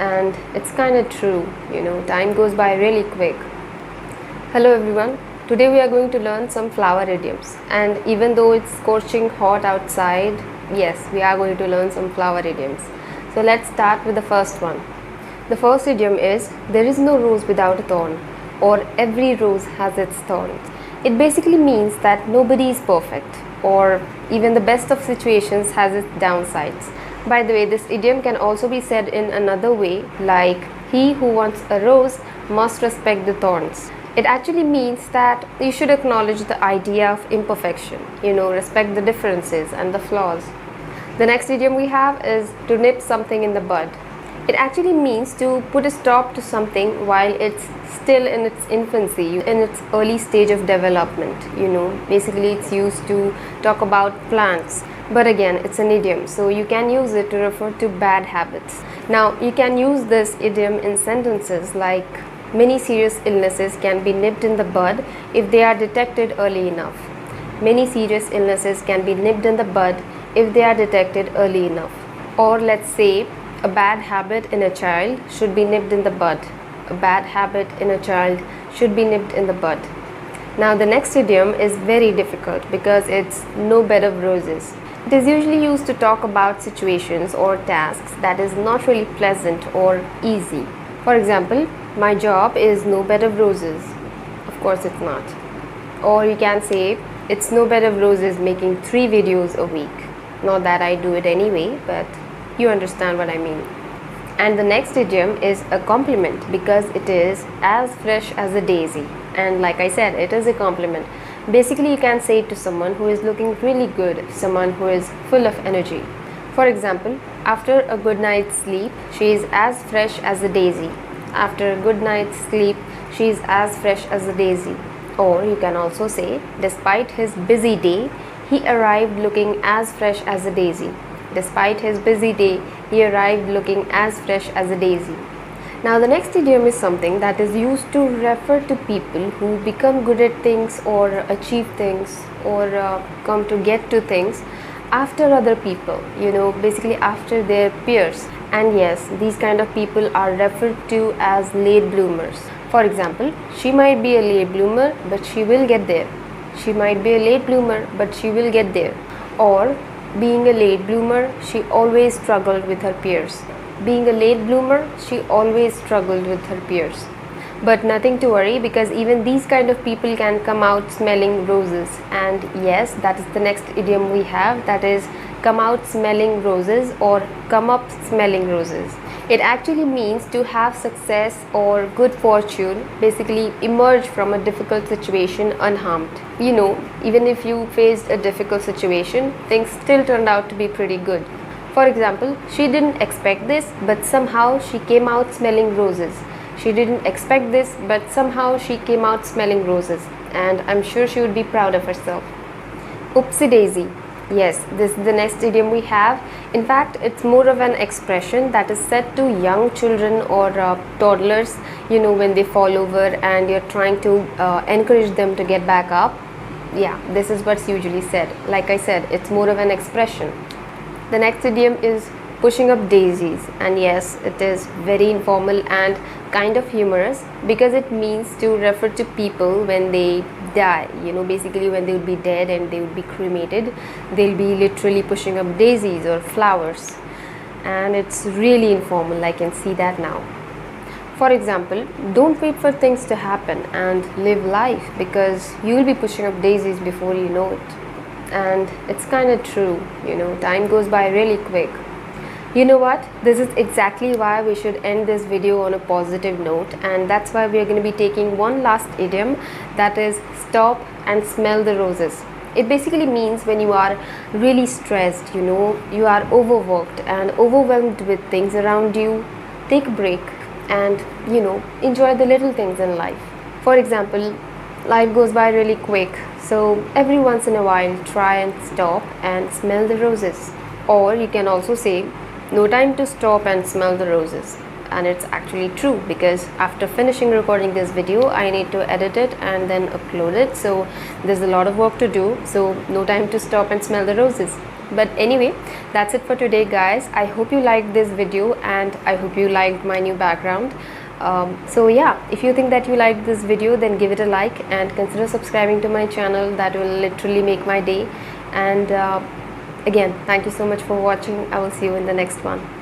and it's kind of true. Time goes by really quick. Hello everyone. Today we are going to learn some flower idioms, and even though it's scorching hot outside, yes, we are going to learn some flower idioms. So let's start with the first one. The first idiom is, there is no rose without a thorn, or every rose has its thorns. It basically means that nobody is perfect, or even the best of situations has its downsides. By the way, this idiom can also be said in another way, like, he who wants a rose must respect the thorns. It actually means that you should acknowledge the idea of imperfection, respect the differences and the flaws. The next idiom we have is to nip something in the bud. It actually means to put a stop to something while it's still in its infancy, in its early stage of development. Basically it's used to talk about plants. But again, it's an idiom, so you can use it to refer to bad habits. Now, you can use this idiom in sentences like, many serious illnesses can be nipped in the bud if they are detected early enough. Many serious illnesses can be nipped in the bud if they are detected early enough. Or let's say, a bad habit in a child should be nipped in the bud. A bad habit in a child should be nipped in the bud. Now, the next idiom is very difficult because it's no bed of roses. It is usually used to talk about situations or tasks that is not really pleasant or easy. For example, my job is no bed of roses. Of course it's not. Or you can say, it's no bed of roses making 3 videos a week. Not that I do it anyway, but you understand what I mean. And the next idiom is a compliment because it is as fresh as a daisy. And like I said, it is a compliment. Basically, you can say it to someone who is looking really good, someone who is full of energy. For example, after a good night's sleep, she is as fresh as a daisy. After a good night's sleep, she is as fresh as a daisy. Or you can also say, despite his busy day, he arrived looking as fresh as a daisy. Despite his busy day, he arrived looking as fresh as a daisy. Now, the next idiom is something that is used to refer to people who become good at things or achieve things or come to get to things after other people, basically after their peers. And yes, these kind of people are referred to as late bloomers. For example, she might be a late bloomer, but she will get there. She might be a late bloomer, but she will get there. Or, being a late bloomer, she always struggled with her peers. Being a late bloomer, she always struggled with her peers. But nothing to worry, because even these kind of people can come out smelling roses. And yes, that is the next idiom we have, that is come out smelling roses or come up smelling roses. It actually means to have success or good fortune, basically emerge from a difficult situation unharmed. Even if you faced a difficult situation, things still turned out to be pretty good. For example, she didn't expect this, but somehow she came out smelling roses. She didn't expect this, but somehow she came out smelling roses. And I'm sure she would be proud of herself. Oopsie daisy. Yes, this is the next idiom we have. In fact, it's more of an expression that is said to young children or toddlers, when they fall over and you're trying to encourage them to get back up. Yeah, this is what's usually said. Like I said, it's more of an expression. The next idiom is pushing up daisies, and yes, it is very informal and kind of humorous because it means to refer to people when they die, basically when they would be dead and they would be cremated, they'll be literally pushing up daisies or flowers, and it's really informal. I can see that now. For example, don't wait for things to happen and live life, because you'll be pushing up daisies before you know it. And it's kind of true, time goes by really quick. You know what? This is exactly why we should end this video on a positive note, and that's why we are going to be taking one last idiom, that is stop and smell the roses. It basically means when you are really stressed, you are overworked and overwhelmed with things around you, take a break and, enjoy the little things in life. For example, life goes by really quick, so every once in a while try and stop and smell the roses. Or you can also say, no time to stop and smell the roses. And it's actually true, because after finishing recording this video, I need to edit it and then upload it, so there's a lot of work to do, so no time to stop and smell the roses. But anyway, that's it for today, guys. I hope you liked this video and I hope you liked my new background. So yeah, if you think that you liked this video, then give it a like and consider subscribing to my channel. That will literally make my day. And again, thank you so much for watching. I will see you in the next one.